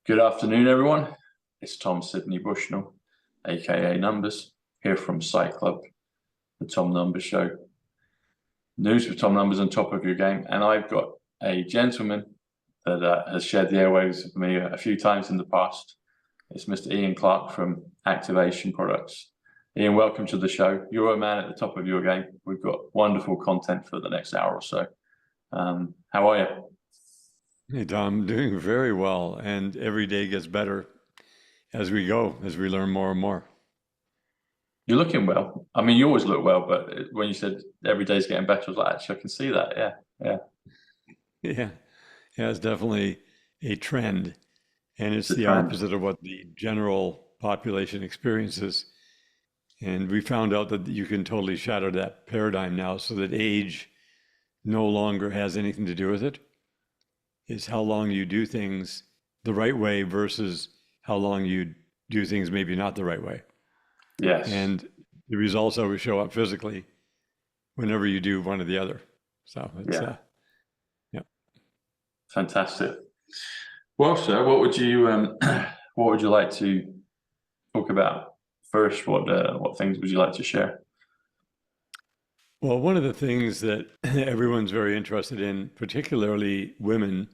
Good afternoon, everyone. It's Tom Sidney Bushnell, aka Numbers, here from Site Club, the Tom Numbers Show. News with Tom Numbers on top of your game. And I've got a gentleman that has shared the airwaves with me a few times in the past. It's Mr. Ian Clark from Activation Products. Ian, welcome to the show. You're a man at the top of your game. We've got wonderful content for the next hour or so. How are you? Hey, Tom, doing very well, and every day gets better as we go, as we learn more and more. You're looking well. I mean, you always look well, but when you said every day's getting better, I was like, actually, I can see that. Yeah, it's definitely a trend, and it's the trend. opposite of what the general population experiences. And we found out that you can totally shatter that paradigm now, so that age no longer has anything to do with it. Is how long you do things the right way versus how long you do things maybe not the right way. Yes. And the results always show up physically whenever you do one or the other. So it's yeah. Fantastic. Well, sir, what would you like to talk about first? What things would you like to share? Well, one of the things that everyone's very interested in, particularly women,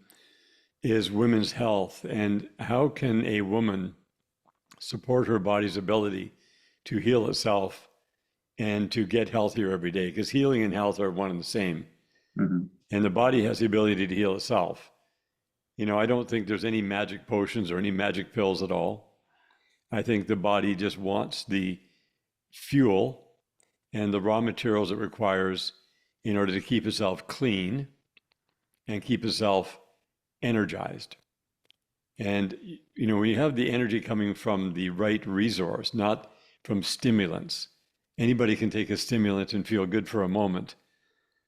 is women's health, and how can a woman support her body's ability to heal itself and to get healthier every day, because healing and health are one and the same. Mm-hmm. And the body has the ability to heal itself. You know, I don't think there's any magic potions or any magic pills at all. I think the body just wants the fuel and the raw materials it requires in order to keep itself clean and keep itself energized. And, you know, when you have the energy coming from the right resource, not from stimulants, anybody can take a stimulant and feel good for a moment,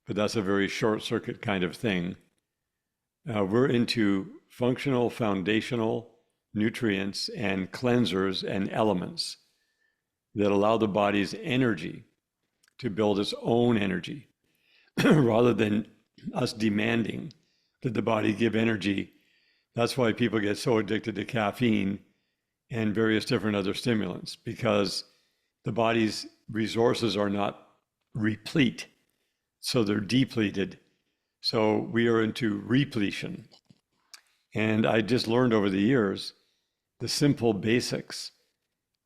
but that's a very short circuit kind of thing. We're into functional, foundational nutrients and cleansers and elements that allow the body's energy to build its own energy rather than us demanding that the body give energy. That's why people get so addicted to caffeine and various different other stimulants, because the body's resources are not replete, so they're depleted. So we are into repletion. And I just learned over the years the simple basics,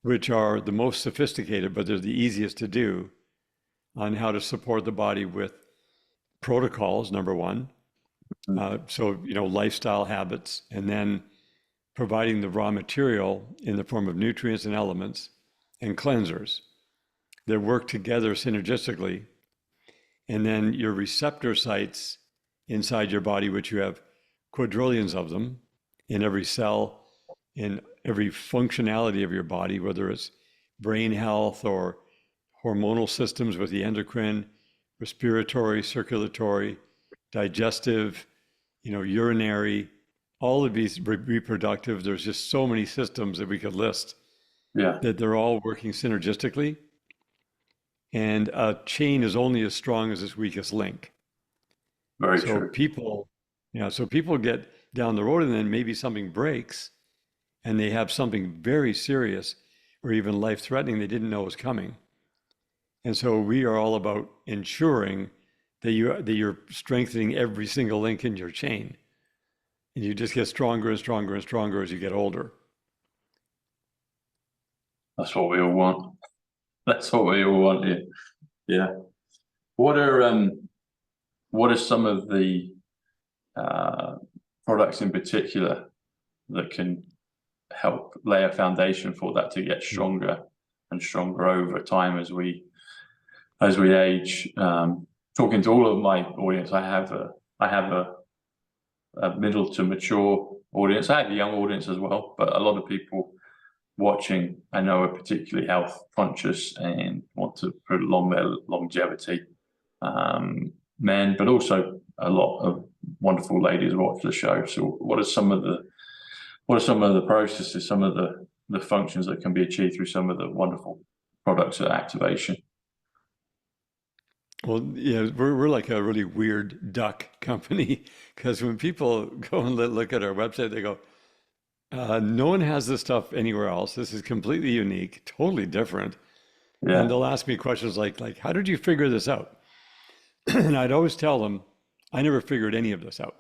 which are the most sophisticated, but they're the easiest to do, on how to support the body with protocols, number one. So, you know, lifestyle habits, and then providing the raw material in the form of nutrients and elements and cleansers that work together synergistically. And then your receptor sites inside your body, which you have quadrillions of them in every cell, in every functionality of your body, whether it's brain health or hormonal systems with the endocrine, respiratory, circulatory, digestive, you know, urinary, all of these reproductive. There's just so many systems that we could list, that they're all working synergistically. And a chain is only as strong as its weakest link. Very true. So people get down the road and then maybe something breaks and they have something very serious or even life-threatening they didn't know was coming. And so we are all about ensuring that you're strengthening every single link in your chain. And you just get stronger and stronger and stronger as you get older. That's what we all want. That's what we all want here. Yeah. What are some of the products in particular that can help lay a foundation for that to get stronger and stronger over time as we age? Talking to all of my audience, I have a middle to mature audience. I have a young audience as well, but a lot of people watching, I know, are particularly health conscious and want to prolong their longevity. Men, but also a lot of wonderful ladies watch the show. So what are some of the processes, some of the functions that can be achieved through some of the wonderful products at Activation? Well, yeah, we're like a really weird duck company, because when people go and look at our website, they go, No one has this stuff anywhere else. This is completely unique, totally different. And Yeah. they'll ask me questions like, how did you figure this out? And I'd always tell them, I never figured any of this out.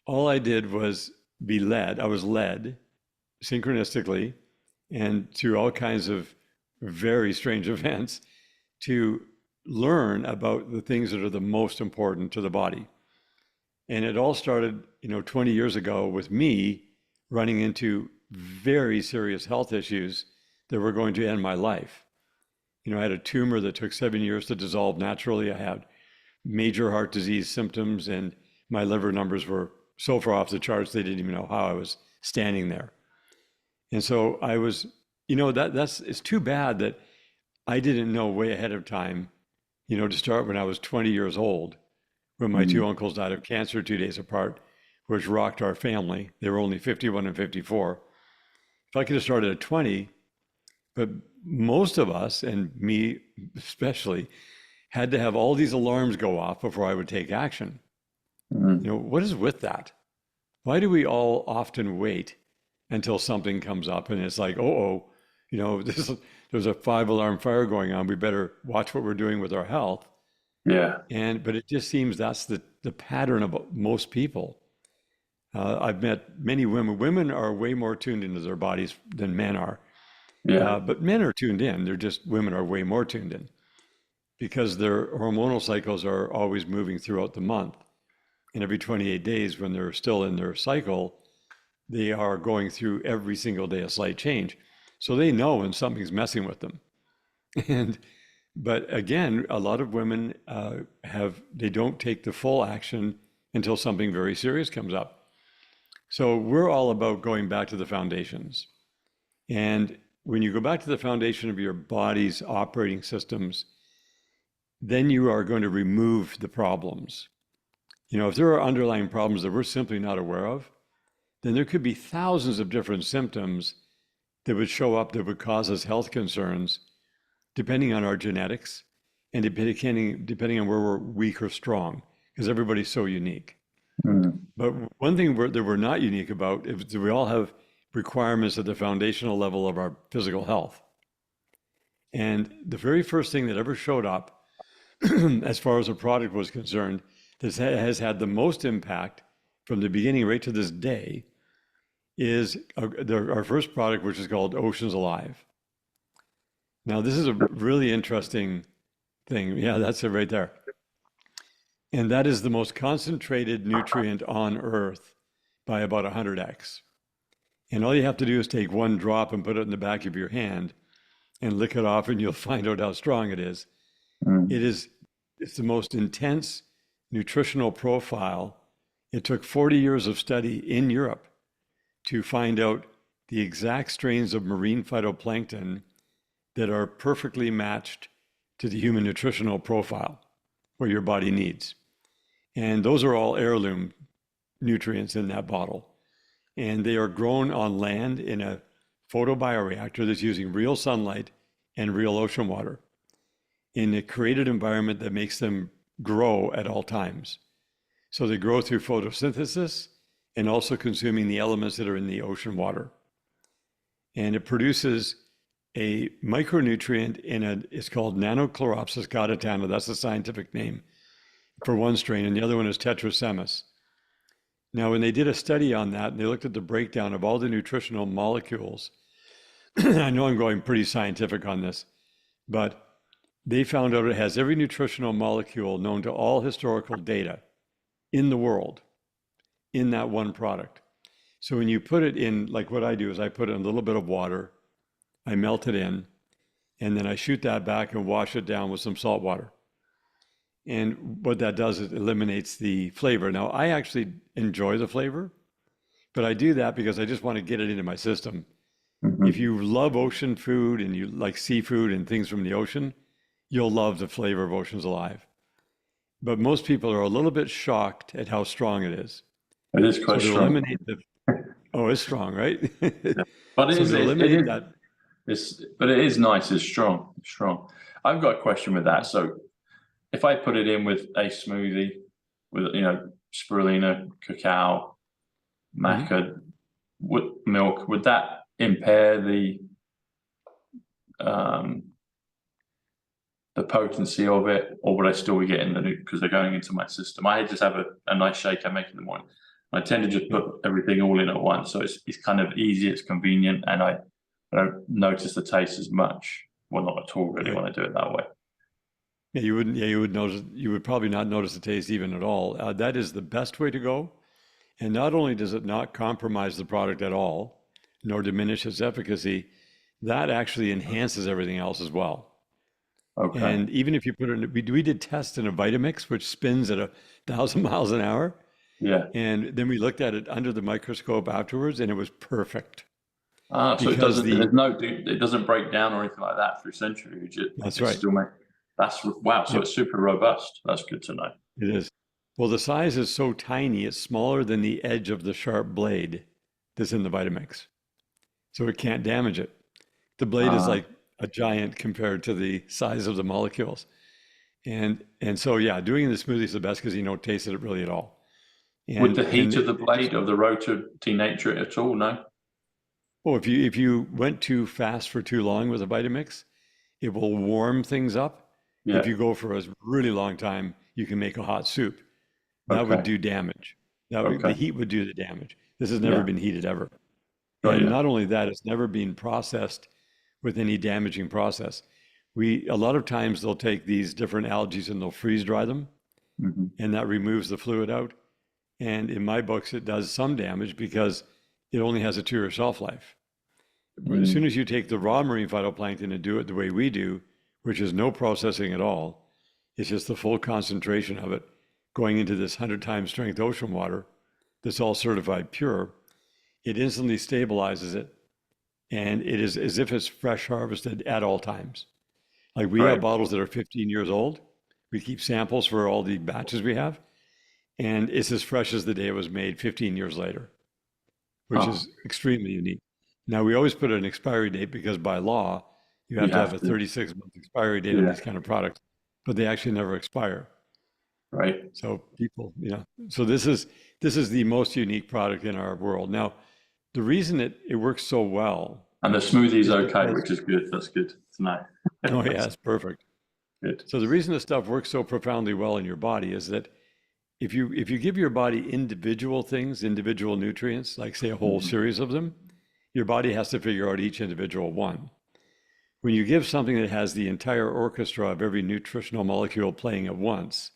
All I did was be led. I was led synchronistically and through all kinds of very strange events to learn about the things that are the most important to the body. And it all started, 20 years ago with me running into very serious health issues that were going to end my life. I had a tumor that took 7 years to dissolve naturally. I had major heart disease symptoms, and my liver numbers were so far off the charts, they didn't even know how I was standing there. And so I was, it's too bad that I didn't know way ahead of time, to start when I was 20 years old, when my two uncles died of cancer 2 days apart, which rocked our family. They were only 51 and 54. If I could have started at 20, but most of us, and me especially, had to have all these alarms go off before I would take action. What is with that? Why do we all often wait until something comes up and it's like, there's a 5 alarm fire going on. We better watch what we're doing with our health. Yeah. But it just seems that's the pattern of most people. I've met many women. Women are way more tuned into their bodies than men are. Yeah. But men are tuned in. Women are way more tuned in because their hormonal cycles are always moving throughout the month. And every 28 days, when they're still in their cycle, they are going through every single day a slight change. So they know when something's messing with them. But again, a lot of women they don't take the full action until something very serious comes up. So we're all about going back to the foundations. And when you go back to the foundation of your body's operating systems, then you are going to remove the problems. If there are underlying problems that we're simply not aware of, then there could be thousands of different symptoms that would show up that would cause us health concerns, depending on our genetics and depending on where we're weak or strong, because everybody's so unique. But one thing that we're not unique about is that we all have requirements at the foundational level of our physical health. And the very first thing that ever showed up, as far as a product was concerned, that has had the most impact from the beginning right to this day is our first product, which is called Oceans Alive. Now, this is a really interesting thing. Yeah, that's it right there. And that is the most concentrated nutrient on Earth by about 100x. And all you have to do is take one drop and put it in the back of your hand and lick it off, and you'll find out how strong it is. It's the most intense nutritional profile. It took 40 years of study in Europe to find out the exact strains of marine phytoplankton that are perfectly matched to the human nutritional profile, what your body needs. And those are all heirloom nutrients in that bottle. And they are grown on land in a photobioreactor that's using real sunlight and real ocean water in a created environment that makes them grow at all times. So they grow through photosynthesis and also consuming the elements that are in the ocean water. And it produces a micronutrient it's called Nanochloropsis gaditana. That's the scientific name for one strain, and the other one is Tetrasemis. Now, when they did a study on that, and they looked at the breakdown of all the nutritional molecules, I know I'm going pretty scientific on this, but they found out it has every nutritional molecule known to all historical data in the world in that one product. So when you put it in, like what I do is I put in a little bit of water, I melt it in, and then I shoot that back and wash it down with some salt water. And what that does is it eliminates the flavor. Now, I actually enjoy the flavor, but I do that because I just want to get it into my system. If you love ocean food and you like seafood and things from the ocean, you'll love the flavor of Oceans Alive. But most people are a little bit shocked at how strong it is. It is quite strong. Eliminate oh, it's strong, right? Yeah. But it is nice. It's strong. It's strong. I've got a question with that. So if I put it in with a smoothie with spirulina, cacao, maca, milk, would that impair the potency of it, or would I still be getting the because they're going into my system? I just have a nice shake I make in the morning. I tend to just put everything all in at once, so it's kind of easy, it's convenient, and I don't notice the taste as much. Well, not at all, really, when I do it that way. Yeah, you wouldn't. Yeah, you would notice. You would probably not notice the taste even at all. That is the best way to go. And not only does it not compromise the product at all, nor diminish its efficacy, that actually enhances everything else as well. Okay. And even if you put it, we did tests in a Vitamix, which spins at 1,000 miles an hour. Yeah. And then we looked at it under the microscope afterwards, and it was perfect. So it Because doesn't. It doesn't break down or anything like that through centrifuge. That's right. Still that's wow. So it's super robust. That's good to know. It is. Well, the size is so tiny, it's smaller than the edge of the sharp blade that's in the Vitamix. So it can't damage it. The blade is like a giant compared to the size of the molecules. And so, yeah, doing the smoothie is the best because you don't taste it really at all. Would the heat of the blade of the rotor denature it at all? No? Oh, if you went too fast for too long with a Vitamix, it will warm things up. Yeah. If you go for a really long time, you can make a hot soup. That would do damage. The heat would do the damage. This has never been heated ever. And not only that, it's never been processed with any damaging process. A lot of times they'll take these different algae and they'll freeze dry them, and that removes the fluid out. And in my books, it does some damage because it only has a 2-year shelf life. As soon as you take the raw marine phytoplankton and do it the way we do, which is no processing at all, it's just the full concentration of it going into this 100 times strength ocean water that's all certified pure, it instantly stabilizes it. And it is as if it's fresh harvested at all times. Like we have bottles that are 15 years old. We keep samples for all the batches we have. And it's as fresh as the day it was made 15 years later, which is extremely unique. Now, we always put an expiry date because by law, you have to have a 36-month expiry date on these kind of products, but they actually never expire. Right. So people, so this is the most unique product in our world. Now, the reason it works so well. And the smoothie is okay, which is good. That's good to know. Oh, yeah, it's perfect. Good. So the reason this stuff works so profoundly well in your body is that if you give your body individual things, individual nutrients, like say a whole series of them, your body has to figure out each individual one. When you give something that has the entire orchestra of every nutritional molecule playing at once,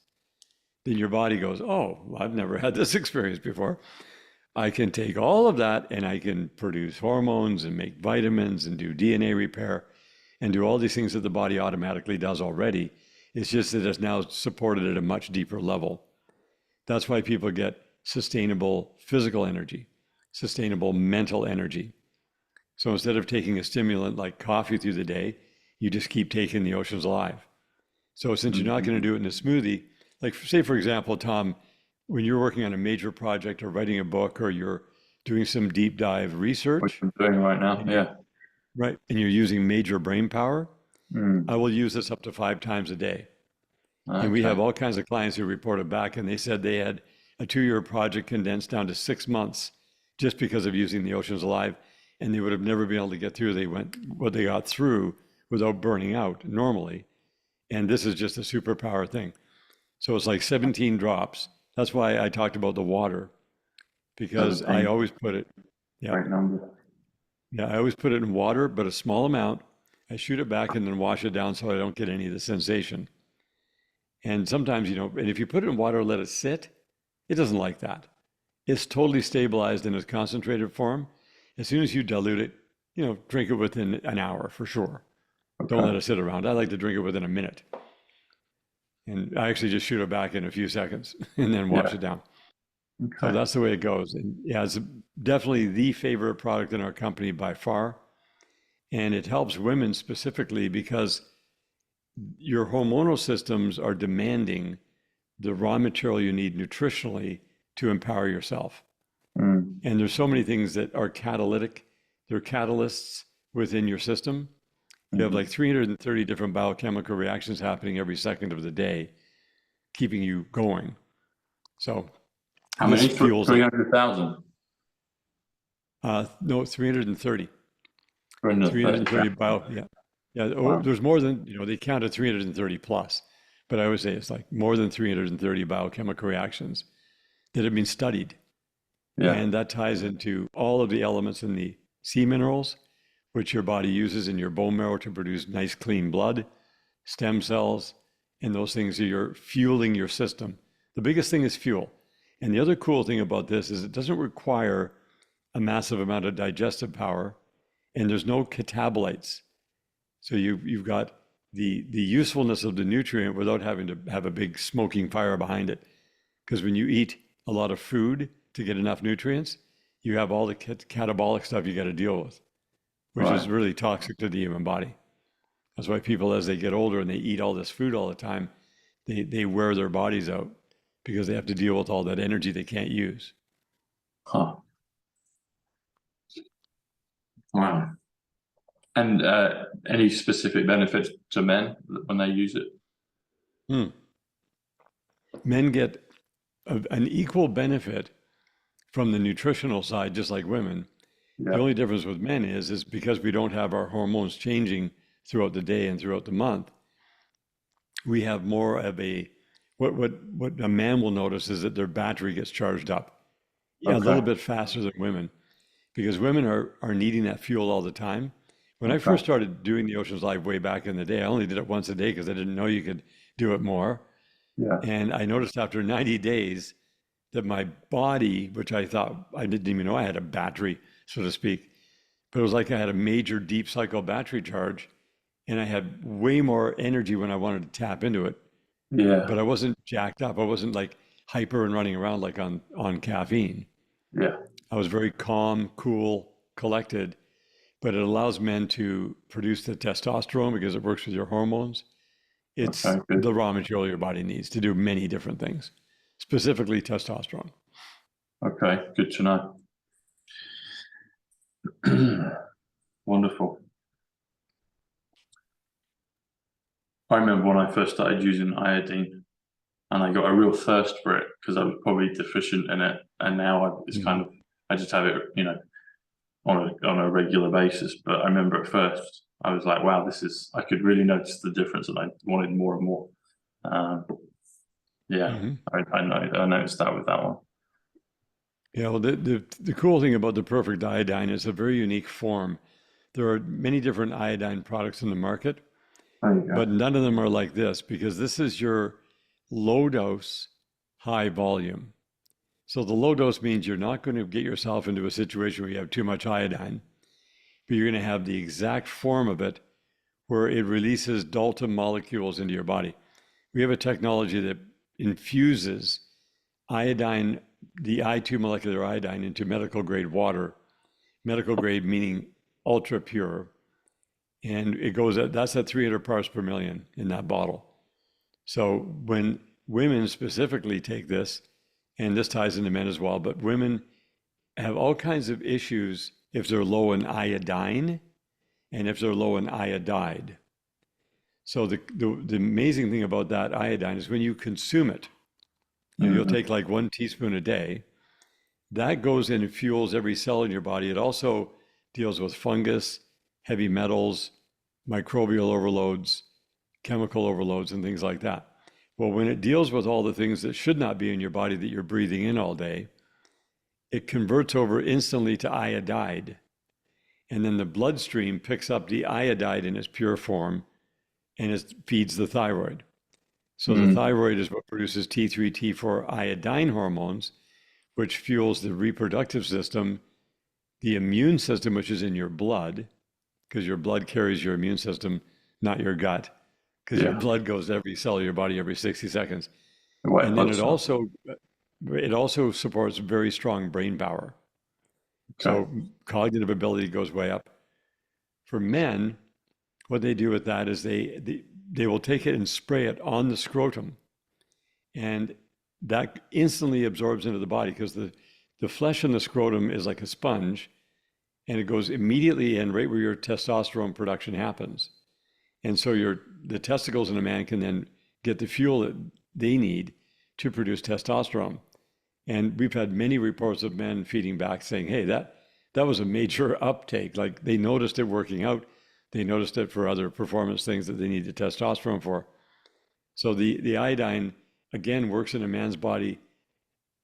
then your body goes, oh, I've never had this experience before. I can take all of that and I can produce hormones and make vitamins and do DNA repair and do all these things that the body automatically does already. It's just that it's now supported at a much deeper level. That's why people get sustainable physical energy, sustainable mental energy. So instead of taking a stimulant like coffee through the day, you just keep taking the oceans alive. So since you're not going to do it in a smoothie, like say, for example, Tom, when you're working on a major project or writing a book or you're doing some deep dive research. Which I'm doing right now, yeah. Right, and you're using major brain power, I will use this up to 5 times a day. Okay. And we have all kinds of clients who reported back and they said they had a 2-year project condensed down to 6 months just because of using the oceans alive. And they would have never been able to get through what they got through without burning out normally. And this is just a superpower thing. So it's like 17 drops. That's why I talked about the water, because I always put it. Yeah. Right number. Yeah, I always put it in water, but a small amount. I shoot it back and then wash it down so I don't get any of the sensation. And sometimes, and if you put it in water and let it sit, it doesn't like that. It's totally stabilized in its concentrated form. As soon as you dilute it, drink it within an hour for sure. Okay. Don't let it sit around. I like to drink it within a minute. And I actually just shoot it back in a few seconds and then wash it down. Okay. So that's the way it goes. And yeah, it's definitely the favorite product in our company by far. And it helps women specifically because your hormonal systems are demanding the raw material you need nutritionally to empower yourself. And there's so many things that are catalytic. They're catalysts within your system. You have like 330 different biochemical reactions happening every second of the day, keeping you going. So how many? 300,000. No, 330. 330 330 grams. yeah. Yeah, Wow. there's more than, they counted 330 plus, but I always say it's like more than 330 biochemical reactions that have been studied. Yeah. And that ties into all of the elements in the sea minerals, which your body uses in your bone marrow to produce nice, clean blood, stem cells, and those things are you're fueling your system. The biggest thing is fuel. And the other cool thing about this is it doesn't require a massive amount of digestive power, and there's no catabolites. So you've got the usefulness of the nutrient without having to have a big smoking fire behind it. Because when you eat a lot of food to get enough nutrients, you have all the catabolic stuff you got to deal with, which is Right. really toxic to the human body. That's why people, as they get older and they eat all this food all the time, they wear their bodies out because they have to deal with all that energy they can't use. Huh. Wow. And any specific benefits to men when they use it? Hmm. Men get an equal benefit from the nutritional side, just like women. The Yeah. only difference with men is because we don't have our hormones changing throughout the day and throughout the month, we have more of what a man will notice is that their battery gets charged up, yeah, a little Okay. bit faster than women, because women are needing that fuel all the time. When I Okay. first started doing the Oceans Live way back in the day, I only did it once a day because I didn't know you could do it more. Yeah. And I noticed after 90 days that my body, which I thought I didn't even know I had a battery, so to speak, but it was like I had a major deep cycle battery charge, and I had way more energy when I wanted to tap into it. Yeah. But I wasn't jacked up. I wasn't like hyper and running around like on caffeine. Yeah. I was very calm, cool, collected, but it allows men to produce the testosterone because it works with your hormones. It's Okay. Good. the raw material your body needs to do many different things, specifically testosterone. Okay. Good to know. Wonderful. I remember when I first started using iodine, and I got a real thirst for it because I was probably deficient in it, and now it's kind Mhm. of I just have it, on a regular basis. But I remember at first I was like, wow, I could really notice the difference, and I wanted more and more. Um, yeah, Mhm. I noticed that with that one. Yeah, well, the cool thing about the perfect iodine is a very unique form. There are many different iodine products in the market, There you but go. none of them are like this because this is your low dose, high volume. So the low dose means you're not going to get yourself into a situation where you have too much iodine, but you're going to have the exact form of it where it releases Dalton molecules into your body. We have a technology that infuses iodine, the I2 molecular iodine, into medical grade water, medical grade meaning ultra pure. And that's at 300 parts per million in that bottle. So when women specifically take this, and this ties into men as well, but women have all kinds of issues if they're low in iodine and if they're low in iodide. So the amazing thing about that iodine is when you consume it, you'll Hmm. take like 1 teaspoon a day. That goes in and fuels every cell in your body. It also deals with fungus, heavy metals, microbial overloads, chemical overloads, and things like that. Well, when it deals with all the things that should not be in your body that you're breathing in all day, it converts over instantly to iodide. And then the bloodstream picks up the iodide in its pure form and it feeds the thyroid. So the Mm. thyroid is what produces T3, T4 iodine hormones, which fuels the reproductive system, the immune system, which is in your blood, because your blood carries your immune system, not your gut, because your Yeah, blood goes to every cell of your body every 60 seconds. the white And then blood it cell. also supports very strong brain power. Okay. So cognitive ability goes way up. For men, what they do with that is they will take it and spray it on the scrotum, and that instantly absorbs into the body because the flesh in the scrotum is like a sponge, and it goes immediately in right where your testosterone production happens. And so the testicles in a man can then get the fuel that they need to produce testosterone. And we've had many reports of men feeding back saying, hey, that that was a major uptake. Like they noticed it working out. They noticed it for other performance things that they needed testosterone for. So the iodine, again, works in a man's body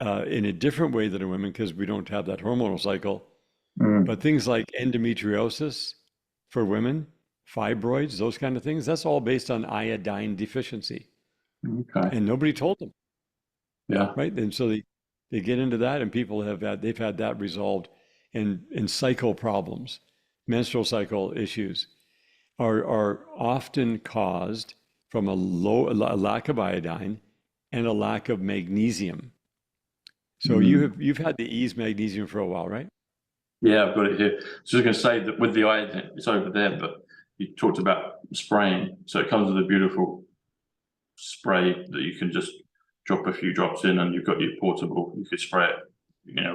in a different way than a woman because we don't have that hormonal cycle. But things like endometriosis for women, fibroids, those kind of things, that's all based on iodine deficiency. Okay. And nobody told them, Yeah. right? And so they get into that, and people they've had that resolved. And cycle problems, menstrual cycle issues are often caused from a lack of iodine and a lack of magnesium. So you've had the Ease Magnesium for a while, right? Yeah, I've got it here. So I was going to say that with the iodine, it's over there, but you talked about spraying. So it comes with a beautiful spray that you can just drop a few drops in, and you've got your portable. You could spray it,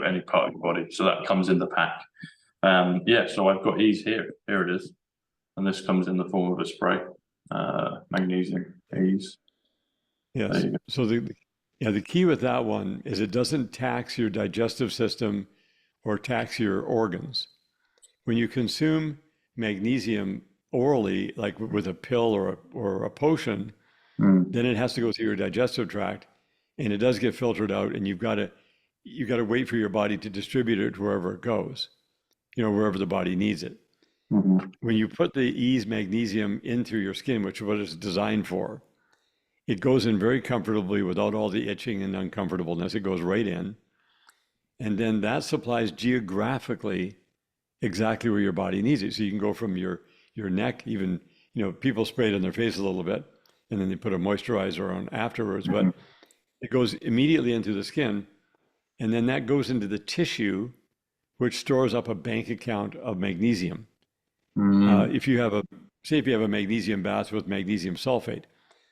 any part of your body. So that comes in the pack. Yeah, so I've got Ease here. Here it is. And this comes in the form of a spray, magnesium Ease. Yes. So the key with that one is it doesn't tax your digestive system or tax your organs. When you consume magnesium orally, like with a pill or a potion, then it has to go through your digestive tract, and it does get filtered out, and you've got to wait for your body to distribute it wherever it goes, wherever the body needs it. When you put the Ease Magnesium into your skin, which is what it's designed for, it goes in very comfortably without all the itching and uncomfortableness. It goes right in. And then that supplies geographically exactly where your body needs it. So you can go from your neck, even, people spray it in their face a little bit, and then they put a moisturizer on afterwards, but it goes immediately into the skin. And then that goes into the tissue, which stores up a bank account of magnesium. If you have a magnesium bath with magnesium sulfate,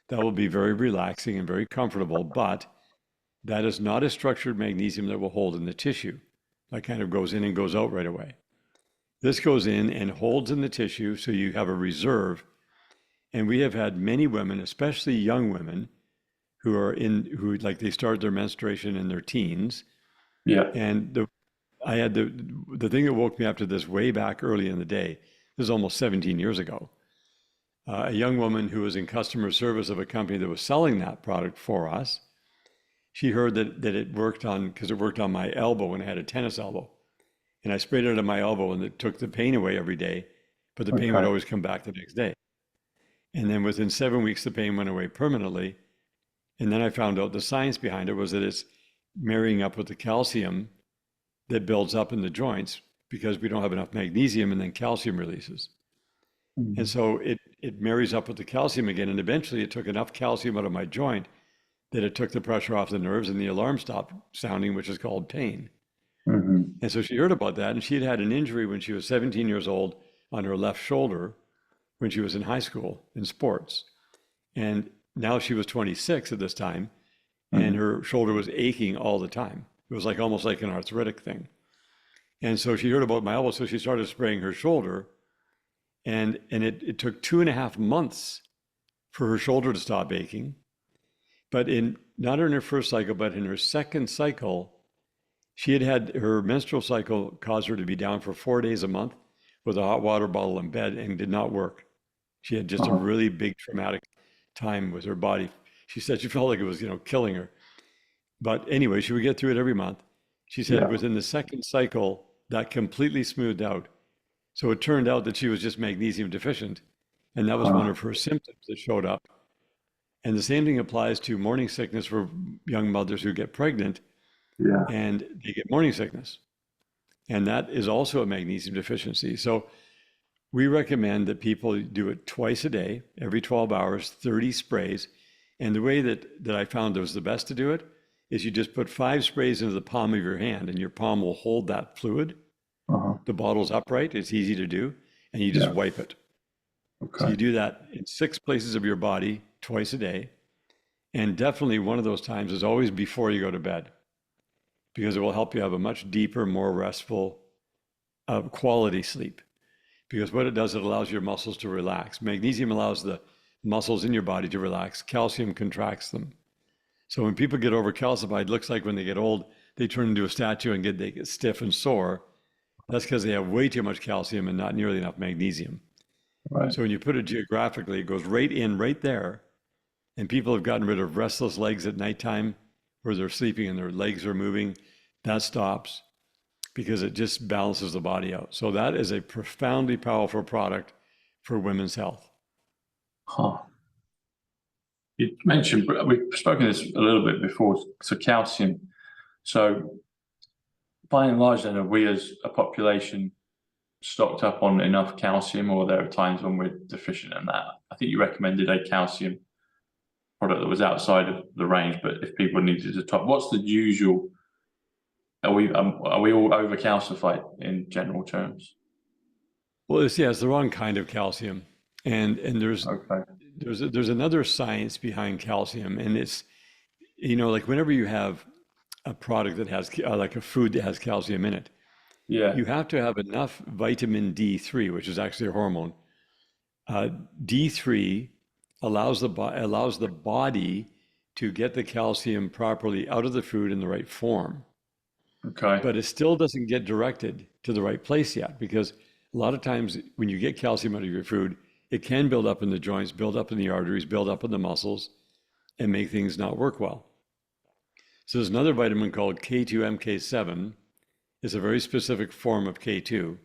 that will be very relaxing and very comfortable, but that is not a structured magnesium that will hold in the tissue. That kind of goes in and goes out right away. This goes in and holds in the tissue, so you have a reserve. And we have had many women, especially young women, who they start their menstruation in their teens. Yeah. And I had the thing that woke me up to this way back early in the day. This is almost 17 years ago. A young woman who was in customer service of a company that was selling that product for us. She heard that it worked because it worked on my elbow when I had a tennis elbow. And I sprayed it on my elbow, and it took the pain away every day, but the pain would always come back the next day. And then within 7 weeks, the pain went away permanently. And then I found out the science behind it was that it's marrying up with the calcium that builds up in the joints because we don't have enough magnesium, and then calcium releases. And so it marries up with the calcium again, and eventually it took enough calcium out of my joint that it took the pressure off the nerves, and the alarm stopped sounding, which is called pain. And so she heard about that, and she had had an injury when she was 17 years old on her left shoulder when she was in high school in sports. And now she was 26 at this time, and her shoulder was aching all the time. It was almost like an arthritic thing. And so she heard about my elbow, so she started spraying her shoulder, and it took 2.5 months for her shoulder to stop aching. But not in her first cycle, but in her second cycle, she had her menstrual cycle caused her to be down for 4 days a month with a hot water bottle in bed, and did not work. She had just a really big traumatic time with her body. She said she felt like it was, killing her. But anyway, she would get through it every month. She said within the second cycle, that completely smoothed out. So it turned out that she was just magnesium deficient, and that was one of her symptoms that showed up. And the same thing applies to morning sickness for young mothers who get pregnant, and they get morning sickness. And that is also a magnesium deficiency. So we recommend that people do it twice a day, every 12 hours, 30 sprays. And the way that I found was the best to do it is you just put 5 sprays into the palm of your hand, and your palm will hold that fluid. The bottle's upright, it's easy to do, and you just wipe it. So you do that in 6 places of your body twice a day. And definitely one of those times is always before you go to bed, because it will help you have a much deeper, more restful, quality sleep. Because what it does, it allows your muscles to relax. Magnesium allows the muscles in your body to relax. Calcium contracts them. So when people get overcalcified, it looks like when they get old, they turn into a statue and they get stiff and sore. That's because they have way too much calcium and not nearly enough magnesium. Right. So when you put it geographically, it goes right in, right there. And people have gotten rid of restless legs at nighttime where they're sleeping and their legs are moving. That stops because it just balances the body out. So that is a profoundly powerful product for women's health. Huh. You mentioned, we've spoken this a little bit before, so calcium. So by and large, then, are we as a population stocked up on enough calcium, or there are times when we're deficient in that? I think you recommended a calcium product that was outside of the range, but if people needed to top, what's the usual? Are we all overcalcified in general terms? Well, it's the wrong kind of calcium, and there's Okay. there's another science behind calcium, and it's like whenever you have a product that has like a food that has calcium in it, Yeah. you have to have enough vitamin D3, which is actually a hormone. D3 allows the body to get the calcium properly out of the food in the right form. Okay. But it still doesn't get directed to the right place yet, because a lot of times when you get calcium out of your food, it can build up in the joints, build up in the arteries, build up in the muscles, and make things not work well. So there's another vitamin called K2MK7. It's a very specific form of K2,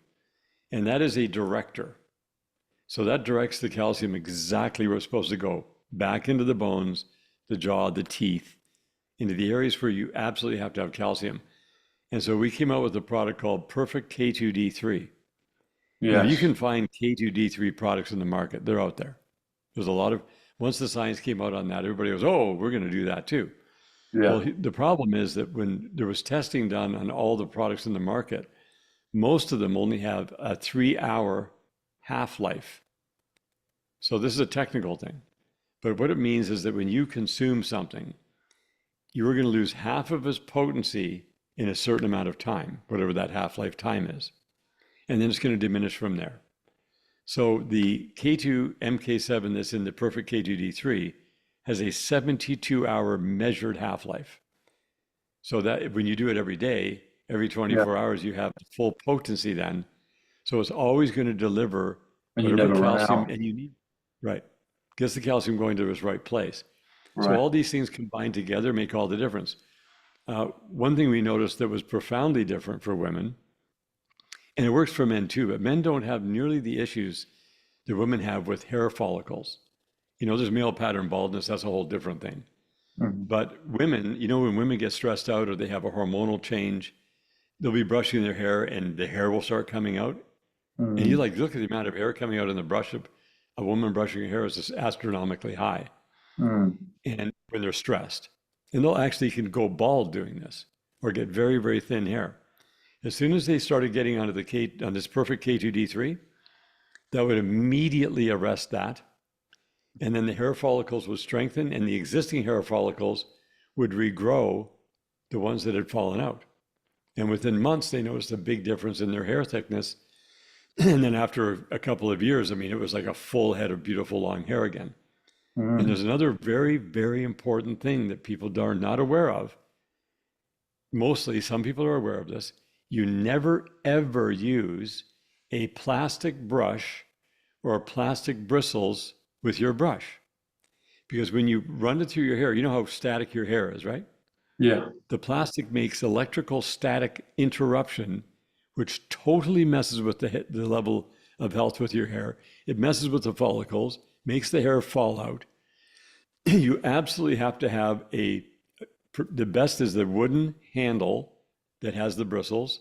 and that is a director. So that directs the calcium exactly where it's supposed to go, back into the bones, the jaw, the teeth, into the areas where you absolutely have to have calcium. And so we came out with a product called Perfect K2D3. Now, you Yes. can find K2D3 products in the market. They're out there. There's a lot of, once the science came out on that, everybody goes, oh, we're going to do that too. Yeah. Well, the problem is that when there was testing done on all the products in the market, most of them only have a 3-hour half-life. So this is a technical thing. But what it means is that when you consume something, you're going to lose half of its potency in a certain amount of time, whatever that half-life time is. And then it's going to diminish from there. So the K2MK7 that's in the Perfect K2D3 has a 72-hour measured half-life. So that when you do it every day, every 24 hours, you have full potency then. So it's always going to deliver And you whatever never run calcium out. and you need. Right. Gets the calcium going to its right place. So Right. all these things combined together make all the difference. One thing we noticed that was profoundly different for women, and it works for men too, but men don't have nearly the issues that women have with hair follicles. There's male pattern baldness, that's a whole different thing. Mhm. But women, when women get stressed out or they have a hormonal change, they'll be brushing their hair and the hair will start coming out. And you look at the amount of hair coming out in the brush of a woman brushing her hair is just astronomically high. Mm. And when they're stressed, and they'll actually can go bald doing this or get very, very thin hair. As soon as they started getting onto on this Perfect K2D3, that would immediately arrest that. And then the hair follicles would strengthen and the existing hair follicles would regrow the ones that had fallen out. And within months, they noticed a big difference in their hair thickness. And then after a couple of years, it was like a full head of beautiful long hair again. And there's another very, very important thing that people are not aware of. Mostly, some people are aware of this. You never, ever use a plastic brush or plastic bristles with your brush. Because when you run it through your hair, you know how static your hair is, right? Yeah. The plastic makes electrical static interruption, which totally messes with the level of health with your hair. It messes with the follicles, makes the hair fall out. You absolutely have to have the best is the wooden handle that has the bristles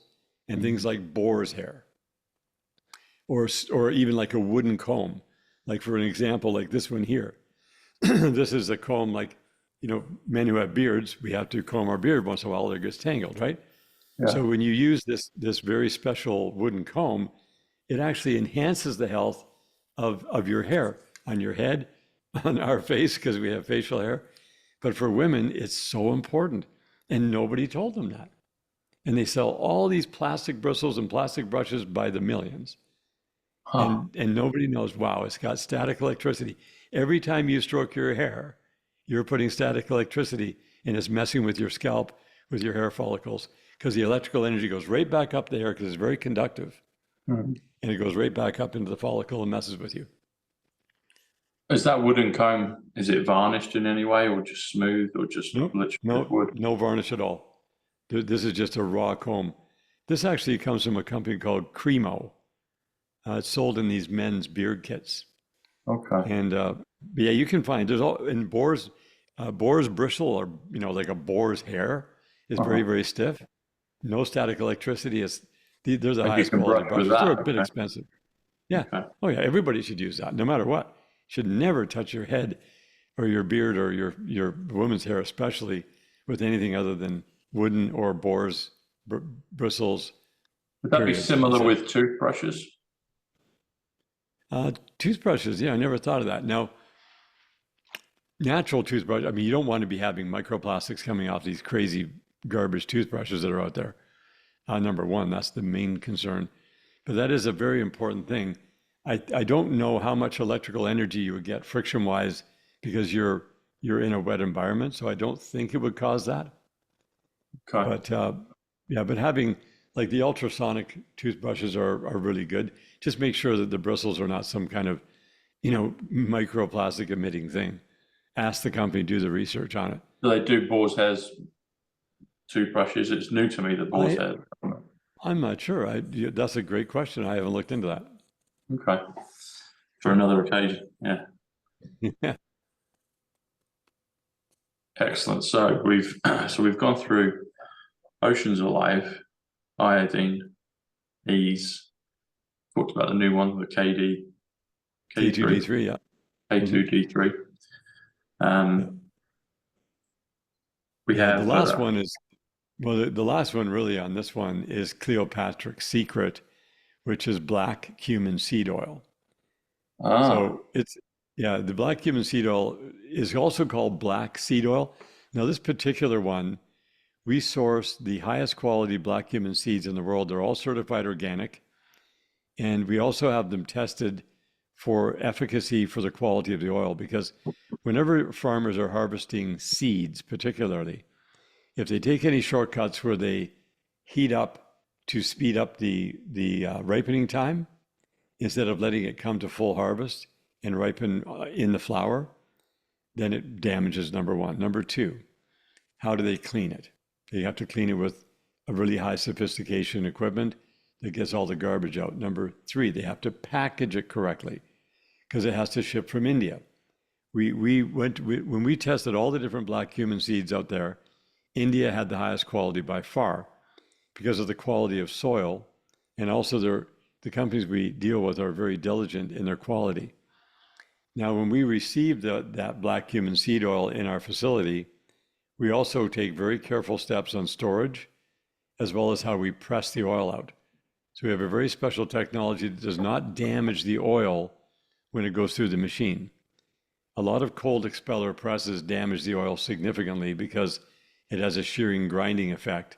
and things like boar's hair, or even like a wooden comb. Like for an example, like this one here. This is a comb like, men who have beards, we have to comb our beard once in a while, or it gets tangled, right? Yeah. So when you use this very special wooden comb, it actually enhances the health of your hair on your head, on our face, because we have facial hair. But for women, it's so important. And nobody told them that. And they sell all these plastic bristles and plastic brushes by the millions. Huh. And nobody knows, wow, it's got static electricity. Every time you stroke your hair, you're putting static electricity and it's messing with your scalp, with your hair follicles, because the electrical energy goes right back up there because it's very conductive, Mhm. and it goes right back up into the follicle and messes with you. Is that wooden comb, is it varnished in any way or just smooth or just No, literally no, wood? no varnish at all. This is just a raw comb. This actually comes from a company called Cremo. It's sold in these men's beard kits. Okay. And yeah, you can find there's all in boar's bristle, or like a boar's hair is very, Uh-huh. very stiff. No static electricity. They're the Like you highest can quality brush with brushes. They're that. a bit Okay. expensive. Yeah. Okay. Oh yeah. Everybody should use that, no matter what. Should never touch your head or your beard or your woman's hair, especially with anything other than wooden or boar's bristles. Would that be Period. similar with toothbrushes? Toothbrushes. Yeah, I never thought of that. Now, natural toothbrush. I mean, you don't want to be having microplastics coming off these crazy garbage toothbrushes that are out there. Number one, that's the main concern. But that is a very important thing. I don't know how much electrical energy you would get friction-wise because you're in a wet environment, so I don't think it would cause that. Okay. But yeah, but having like the ultrasonic toothbrushes are really good. Just make sure that the bristles are not some kind of microplastic emitting thing. Ask the company, do the research on it. Do they do boar's hairs toothbrushes? It's new to me, the boar's hair. I'm not sure. That's a great question. I haven't looked into that. Okay. For another occasion. Yeah. Yeah. Excellent. So we've gone through Oceans Alive, Iodine, Ease, talked about the new one, the K2D3, yeah. K2D3. We Yeah, have the last one is, well, the last one really on this one is Cleopatra's Secret, which is black cumin seed oil. So the black cumin seed oil is also called black seed oil. Now, this particular one, we source the highest quality black cumin seeds in the world. They're all certified organic. And we also have them tested for efficacy for the quality of the oil, because whenever farmers are harvesting seeds, particularly, if they take any shortcuts where they heat up to speed up the ripening time, instead of letting it come to full harvest and ripen in the flower, then it damages, number one. Number two, how do they clean it? They have to clean it with a really high sophistication equipment that gets all the garbage out. Number three, they have to package it correctly because it has to ship from India. When we tested all the different black cumin seeds out there, India had the highest quality by far because of the quality of soil, and also the companies we deal with are very diligent in their quality. Now, when we receive that black cumin seed oil in our facility, we also take very careful steps on storage, as well as how we press the oil out. So we have a very special technology that does not damage the oil when it goes through the machine. A lot of cold expeller presses damage the oil significantly because it has a shearing grinding effect,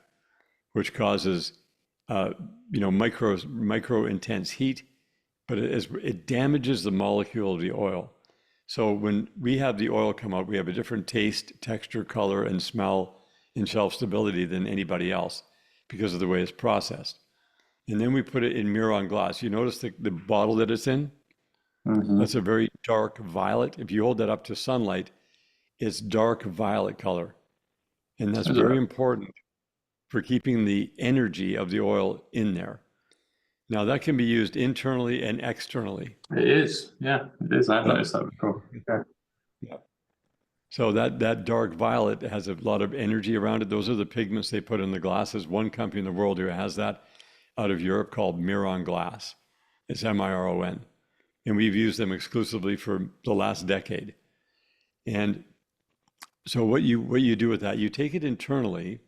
which causes micro intense heat, but it damages the molecule of the oil. So when we have the oil come out, we have a different taste, texture, color, and smell and shelf stability than anybody else because of the way it's processed. And then we put it in Miron glass. You notice the bottle that it's in? That's a very dark violet. If you hold that up to sunlight, it's dark violet color. And that's very important for keeping the energy of the oil in there. Now, that can be used internally and externally. It is. Yeah, it is. I've noticed that before. Yeah. Yeah. So that dark violet has a lot of energy around it. Those are the pigments they put in the glasses. One company in the world who has that out of Europe called Miron Glass. It's Miron. And we've used them exclusively for the last decade. And so what you do with that, you take it internally,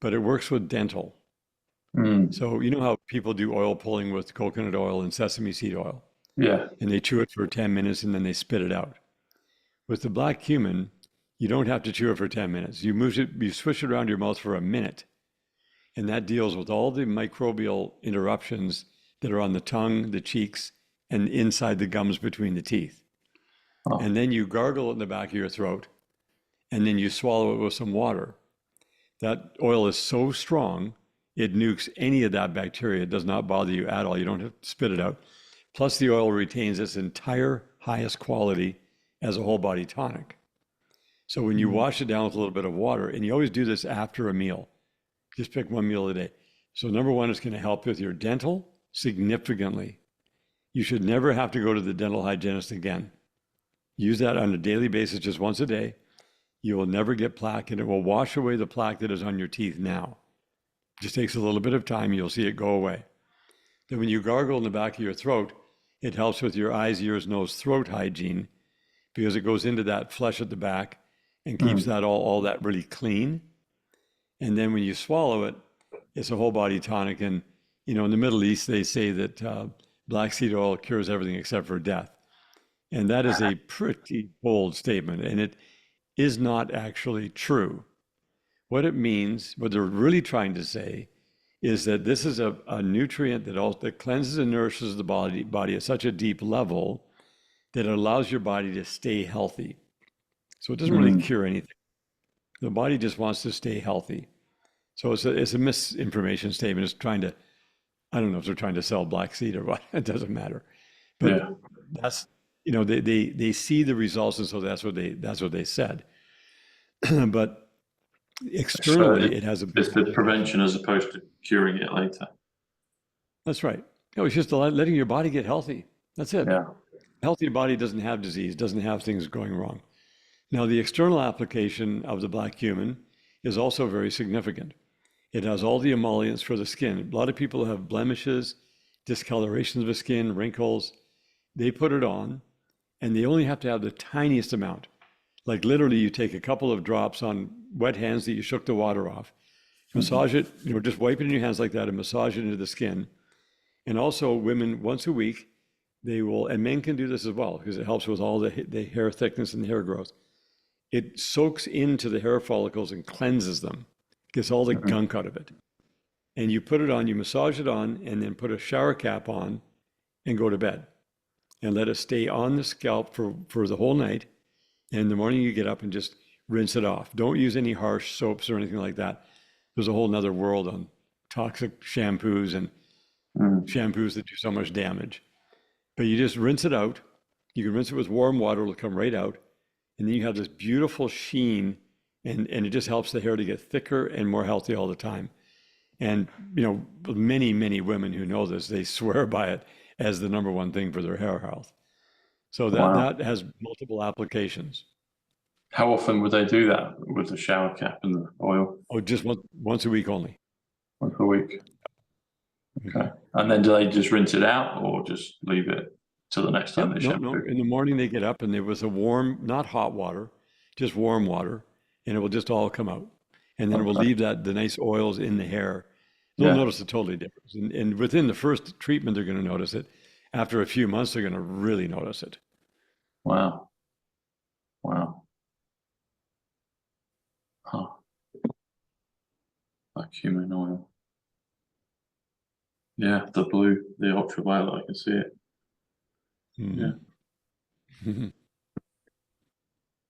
but it works with dental. So you know how people do oil pulling with coconut oil and sesame seed oil? Yeah. And they chew it for 10 minutes and then they spit it out. With the black cumin, you don't have to chew it for 10 minutes. You swish it around your mouth for a minute. And that deals with all the microbial interruptions that are on the tongue, the cheeks, and inside the gums between the teeth. And then you gargle it in the back of your throat, and then you swallow it with some water. That oil is so strong, it nukes any of that bacteria. It does not bother you at all. You don't have to spit it out. Plus, the oil retains its entire highest quality as a whole body tonic. So when you wash it down with a little bit of water, and you always do this after a meal, just pick one meal a day. So number one, it's going to help with your dental significantly. You should never have to go to the dental hygienist again. Use that on a daily basis, just once a day. You will never get plaque, and it will wash away the plaque that is on your teeth now. It just takes a little bit of time. You'll see it go away. Then when you gargle in the back of your throat, it helps with your eyes, ears, nose, throat hygiene, because it goes into that flesh at the back and keeps that all that really clean. And then when you swallow it, it's a whole body tonic. And, you know, in the Middle East, they say that black seed oil cures everything except for death. And that is a pretty bold statement. And it is not actually true. What it means, what they're really trying to say, is that this is a nutrient that cleanses and nourishes the body at such a deep level that it allows your body to stay healthy. So it doesn't really cure anything. The body just wants to stay healthy. So it's a misinformation statement. It's trying to, I don't know if they're trying to sell black seed or what. It doesn't matter. But that's, you know, they see the results, and so that's what they said. But externally, it has it's the prevention as opposed to curing it later. That's right. You know, it's just letting your body get healthy. That's it. Yeah. A healthy body doesn't have disease, doesn't have things going wrong. Now, the external application of the black cumin is also very significant. It has all the emollients for the skin. A lot of people have blemishes, discolorations of the skin, wrinkles. They put it on, and they only have to have the tiniest amount. Like literally, you take a couple of drops on wet hands that you shook the water off, massage it, you know, just wipe it in your hands like that and massage it into the skin. And also, women, once a week, they will, and men can do this as well, because it helps with all the hair thickness and the hair growth. It soaks into the hair follicles and cleanses them, gets all the gunk out of it. And you put it on, you massage it on, and then put a shower cap on and go to bed. And let it stay on the scalp for the whole night. And in the morning, you get up and just rinse it off. Don't use any harsh soaps or anything like that. There's a whole nother world on toxic shampoos and shampoos that do so much damage. But you just rinse it out. You can rinse it with warm water, it'll come right out. And then you have this beautiful sheen, and it just helps the hair to get thicker and more healthy all the time. And, you know, many, many women who know this, they swear by it as the number one thing for their hair health. So that has multiple applications. How often would they do that with the shower cap and the oil? Oh, just once a week only. Once a week. Okay. And then do they just rinse it out or just leave it till the next time they shampoo? No. In the morning they get up and there was a warm, not hot water, just warm water, and it will just all come out. And then it will leave the nice oils in the hair. They'll notice a totally difference. And within the first treatment, they're going to notice it. After a few months, they're going to really notice it. Wow. Huh. Like cumin oil. Yeah, the blue, the ultraviolet, I can see it. Yeah.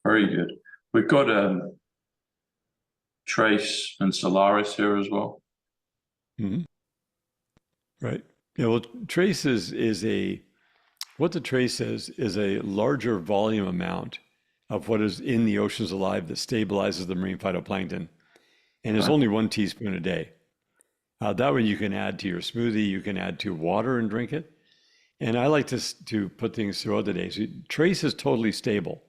Very good. We've got Trace and Solaris here as well. Right. Yeah, well, Trace what the Trace is a larger volume amount of what is in the oceans alive that stabilizes the marine phytoplankton. And it's only 1 teaspoon a day. That one you can add to your smoothie, you can add to water and drink it. And I like to put things throughout the day. So Trace is totally stable.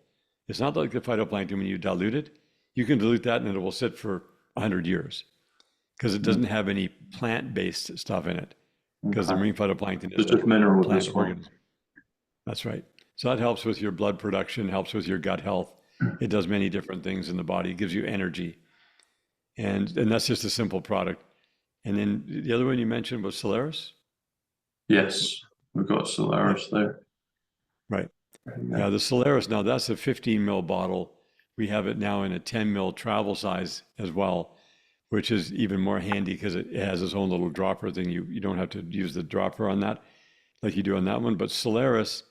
It's not like the phytoplankton when you dilute it. You can dilute that and it will sit for 100 years because it doesn't have any plant-based stuff in it. Because the marine phytoplankton is just mineral plant organism. That's right. So that helps with your blood production, helps with your gut health. It does many different things in the body. It gives you energy. And that's just a simple product. And then the other one you mentioned was Solaris? Yes, we've got Solaris there. Right. Yeah, the Solaris, now that's a 15 ml bottle. We have it now in a 10 ml travel size as well, which is even more handy because it has its own little dropper thing. You don't have to use the dropper on that like you do on that one. But Solaris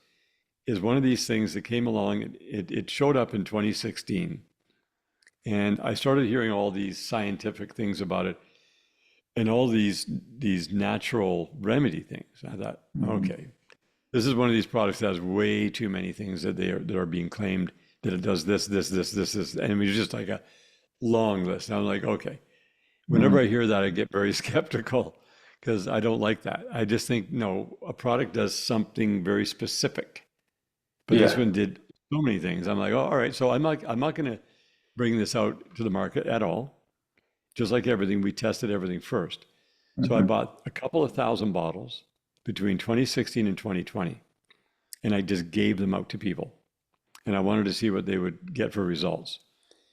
is one of these things that came along. It showed up in 2016. And I started hearing all these scientific things about it and all these natural remedy things. I thought, okay, this is one of these products that has way too many things that that are being claimed that it does this, and it was just like a long list. And I'm like, okay. Whenever I hear that, I get very skeptical because I don't like that. I just think, no, a product does something very specific, but this Yeah. one did so many things. I'm like, oh, all right. So I'm not going to bring this out to the market at all. Just like everything, we tested everything first. So I bought a couple of thousand bottles between 2016 and 2020, and I just gave them out to people. And I wanted to see what they would get for results.